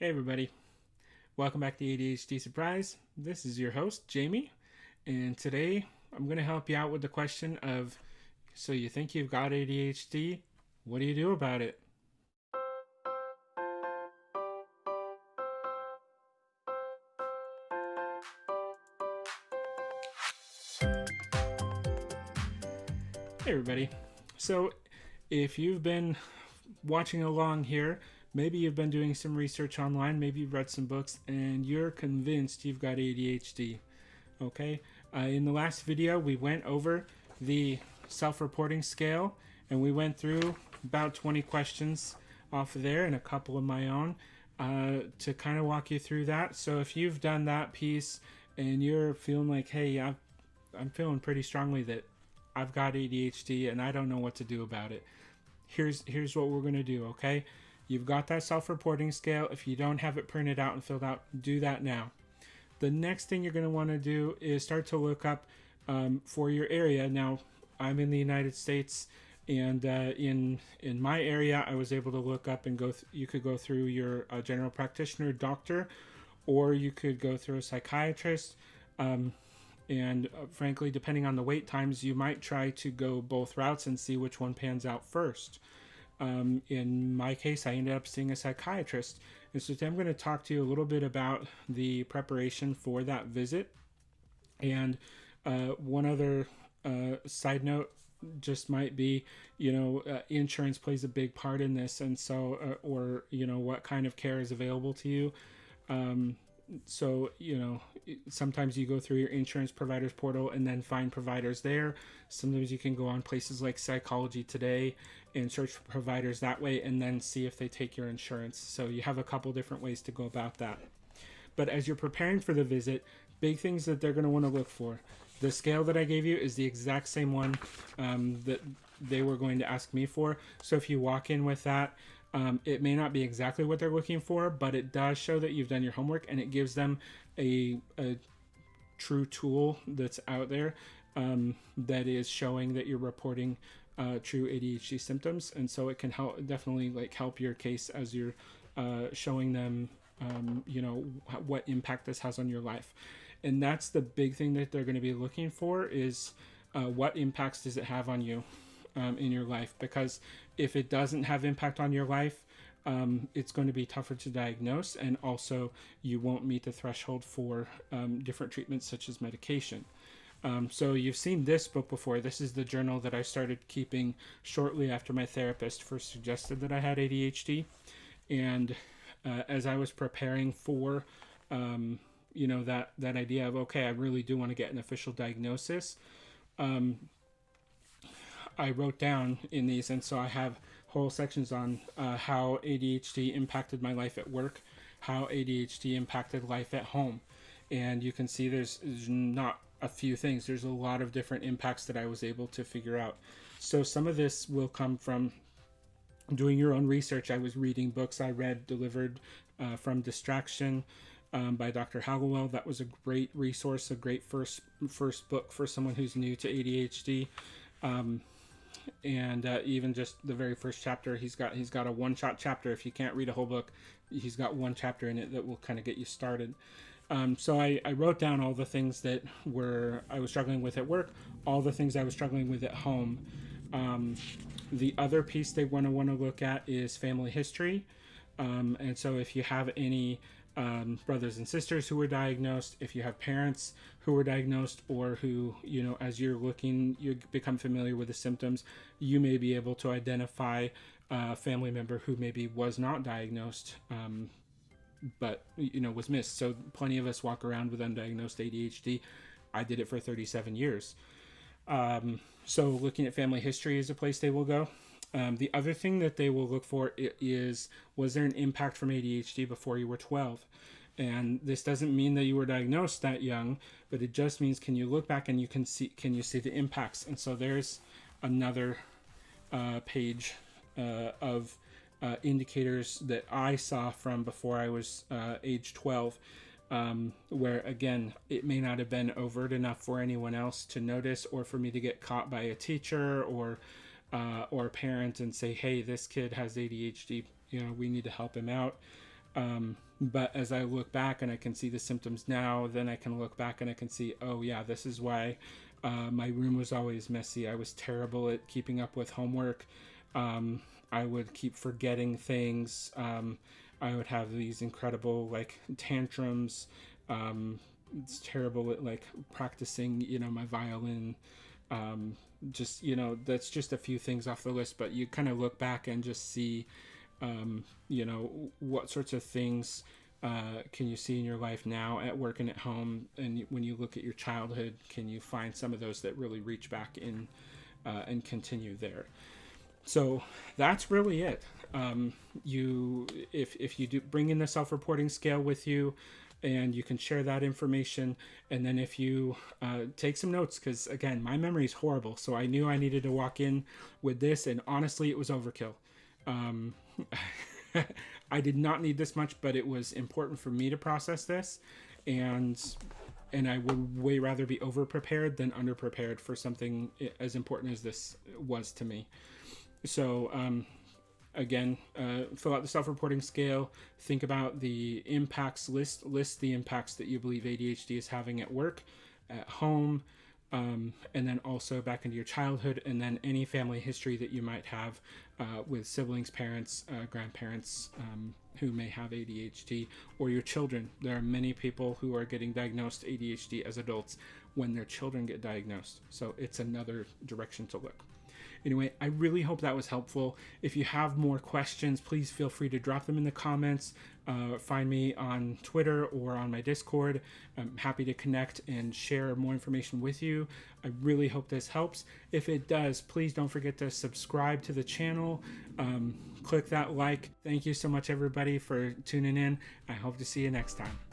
Hey everybody, welcome back to ADHD Surprise. This is your host, Jamie, and today I'm going to help you out with the question of, so you think you've got ADHD, what do you do about it? Hey everybody, so if you've been watching along here, maybe you've been doing some research online, maybe you've read some books, and you're convinced you've got ADHD. Okay, in the last video we went over the self-reporting scale, and we went through about 20 questions off of there and a couple of my own to kind of walk you through that. So if you've done that piece and you're feeling like, hey, I'm feeling pretty strongly that I've got ADHD and I don't know what to do about it, here's what we're going to do. Okay, you've got that self-reporting scale. If you don't have it printed out and filled out, do that now. The next thing you're going to want to do is start to look up for your area. Now, I'm in the United States, and in my area, I was able to look up and go. You could go through your general practitioner, doctor, or you could go through a psychiatrist. And frankly, depending on the wait times, you might try to go both routes and see which one pans out first. In my case, I ended up seeing a psychiatrist. And so today I'm going to talk to you a little bit about the preparation for that visit. And one other side note just might be, insurance plays a big part in this. And so, or, what kind of care is available to you. So, sometimes you go through your insurance providers portal and then find providers there. Sometimes you can go on places like Psychology Today and search for providers that way and then see if they take your insurance. So you have a couple different ways to go about that. But as you're preparing for the visit, big things that they're going to want to look for. The scale that I gave you is the exact same one that they were going to ask me for. So if you walk in with that, it may not be exactly what they're looking for, but it does show that you've done your homework, and it gives them a true tool that's out there that is showing that you're reporting true ADHD symptoms. And so it can definitely help your case as you're showing them what impact this has on your life. And that's the big thing that they're going to be looking for is what impacts does it have on you in your life, because if it doesn't have impact on your life, it's going to be tougher to diagnose, and also you won't meet the threshold for different treatments such as medication. So you've seen this book before. This is the journal that I started keeping shortly after my therapist first suggested that I had ADHD. And as I was preparing for that idea of, okay, I really do want to get an official diagnosis, I wrote down in these, and so I have whole sections on how ADHD impacted my life at work, how ADHD impacted life at home. And you can see there's not a few things. There's a lot of different impacts that I was able to figure out. So some of this will come from doing your own research. I was reading books I read delivered from Distraction by Dr. Hallowell. That was a great resource, a great first book for someone who's new to ADHD. And even just the very first chapter, he's got a one-shot chapter. If you can't read a whole book, he's got one chapter in it that will kind of get you started. So I wrote down all the things that I was struggling with at work, all the things I was struggling with at home. The other piece they want to look at is family history. And so if you have any brothers and sisters who were diagnosed, if you have parents who were diagnosed, or who, as you're looking, you become familiar with the symptoms, you may be able to identify a family member who maybe was not diagnosed, but, was missed. So plenty of us walk around with undiagnosed ADHD. I did it for 37 years. So looking at family history is a place they will go. The other thing that they will look for is, was there an impact from ADHD before you were 12? And this doesn't mean that you were diagnosed that young, but it just means, can you look back and can you see the impacts? And so there's another page of indicators that I saw from before I was age 12, where again, it may not have been overt enough for anyone else to notice, or for me to get caught by a teacher or a parent and say, hey, this kid has ADHD, we need to help him out. But as I look back and I can see the symptoms now, then I can look back and I can see, oh yeah, this is why my room was always messy. I was terrible at keeping up with homework. I would keep forgetting things. I would have these incredible like tantrums. It's terrible at like practicing, my violin. Just, that's just a few things off the list, but you kind of look back and just see, what sorts of things can you see in your life now at work and at home? And when you look at your childhood, can you find some of those that really reach back in and continue there? So that's really it. If you do bring in the self-reporting scale with you, and you can share that information, and then if you take some notes, because again, my memory is horrible, so I knew I needed to walk in with this, and honestly, it was overkill. I did not need this much, but it was important for me to process this, and I would way rather be over prepared than under prepared for something as important as this was to me. So again, fill out the self-reporting scale, think about the impacts, list the impacts that you believe ADHD is having at work, at home, and then also back into your childhood, and then any family history that you might have with siblings, parents, grandparents who may have ADHD, or your children. There are many people who are getting diagnosed ADHD as adults when their children get diagnosed. So it's another direction to look. Anyway, I really hope that was helpful. If you have more questions, please feel free to drop them in the comments. Find me on Twitter or on my Discord. I'm happy to connect and share more information with you. I really hope this helps. If it does, please don't forget to subscribe to the channel. Click that like. Thank you so much, everybody, for tuning in. I hope to see you next time.